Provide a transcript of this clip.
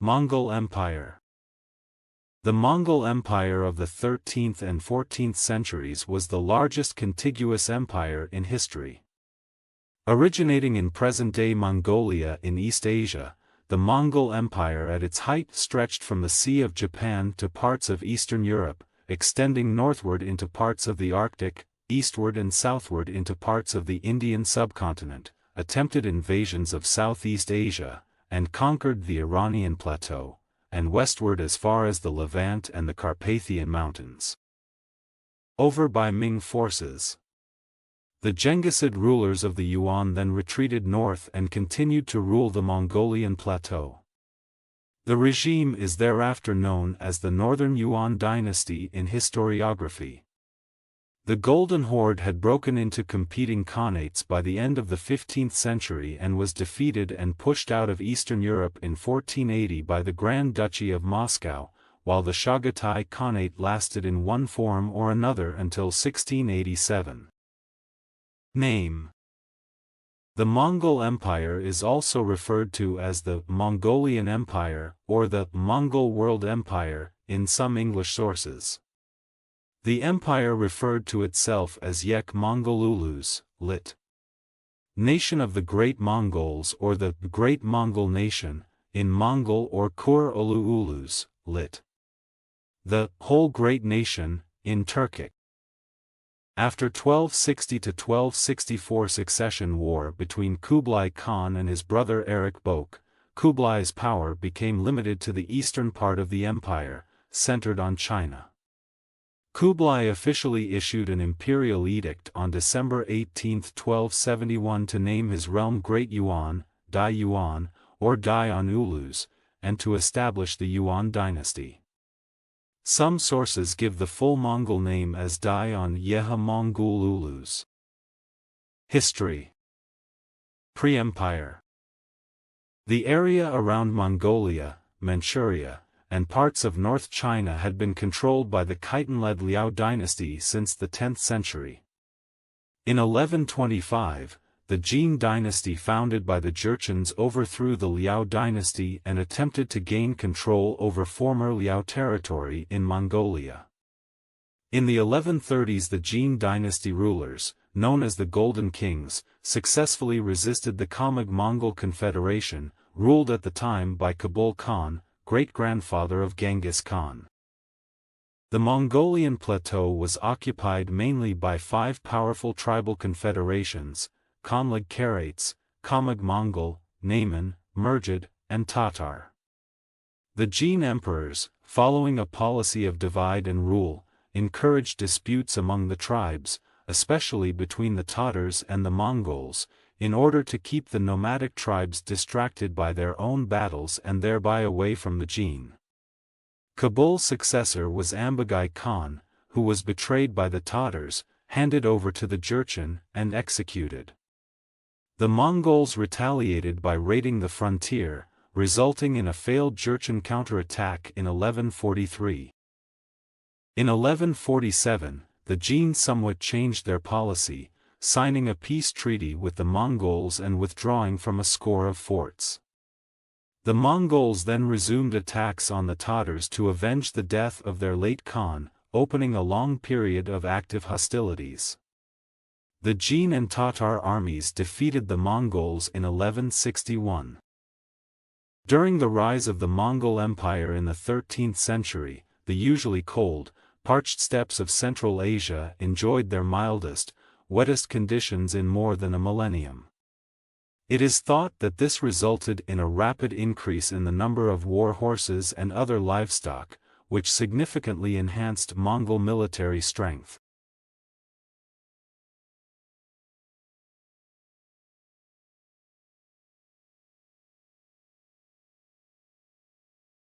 Mongol Empire. The Mongol Empire of the 13th and 14th centuries was the largest contiguous empire in history. Originating in present-day Mongolia in East Asia, the Mongol Empire at its height stretched from the Sea of Japan to parts of Eastern Europe, extending northward into parts of the Arctic, eastward and southward into parts of the Indian subcontinent, attempted invasions of Southeast Asia, and conquered the Iranian plateau, and westward as far as the Levant and the Carpathian Mountains. Over by Ming forces. The Genghisid rulers of the Yuan then retreated north and continued to rule the Mongolian plateau. The regime is thereafter known as the Northern Yuan dynasty in historiography. The Golden Horde had broken into competing Khanates by the end of the 15th century and was defeated and pushed out of Eastern Europe in 1480 by the Grand Duchy of Moscow, while the Chagatai Khanate lasted in one form or another until 1687. Name. The Mongol Empire is also referred to as the Mongolian Empire or the Mongol World Empire in some English sources. The empire referred to itself as Yek Mongolulus, lit. Nation of the Great Mongols or the Great Mongol Nation, in Mongol or Kur Ulu-Ulus, lit. The Whole Great Nation, in Turkic. After 1260–1264 succession war between Kublai Khan and his brother Erik Bok, Kublai's power became limited to the eastern part of the empire, centered on China. Kublai officially issued an imperial edict on December 18, 1271 to name his realm Great Yuan, Dai Yuan, or Dai-on Ulus, and to establish the Yuan dynasty. Some sources give the full Mongol name as Dai-on Yeha Mongol Ulus. History. Pre-Empire. The area around Mongolia, Manchuria, and parts of North China had been controlled by the Khitan-led Liao dynasty since the 10th century. In 1125, the Jin dynasty founded by the Jurchens overthrew the Liao dynasty and attempted to gain control over former Liao territory in Mongolia. In the 1130s the Jin dynasty rulers, known as the Golden Kings, successfully resisted the Khamag-Mongol Confederation, ruled at the time by Kabul Khan, great-grandfather of Genghis Khan. The Mongolian plateau was occupied mainly by five powerful tribal confederations: Khanlag Karates, Khamag-Mongol, Naiman, Mergid, and Tatar. The Jin emperors, following a policy of divide and rule, encouraged disputes among the tribes, especially between the Tatars and the Mongols, in order to keep the nomadic tribes distracted by their own battles and thereby away from the Jin. Kabul's successor was Ambagai Khan, who was betrayed by the Tatars, handed over to the Jurchen, and executed. The Mongols retaliated by raiding the frontier, resulting in a failed Jurchen counterattack in 1143. In 1147, the Jin somewhat changed their policy, signing a peace treaty with the Mongols and withdrawing from a score of forts. The Mongols then resumed attacks on the Tatars to avenge the death of their late Khan, opening a long period of active hostilities. The Jin and Tatar armies defeated the Mongols in 1161. During the rise of the Mongol Empire in the 13th century, the usually cold, parched steppes of Central Asia enjoyed their mildest, wettest conditions in more than a millennium. It is thought that this resulted in a rapid increase in the number of war horses and other livestock, which significantly enhanced Mongol military strength.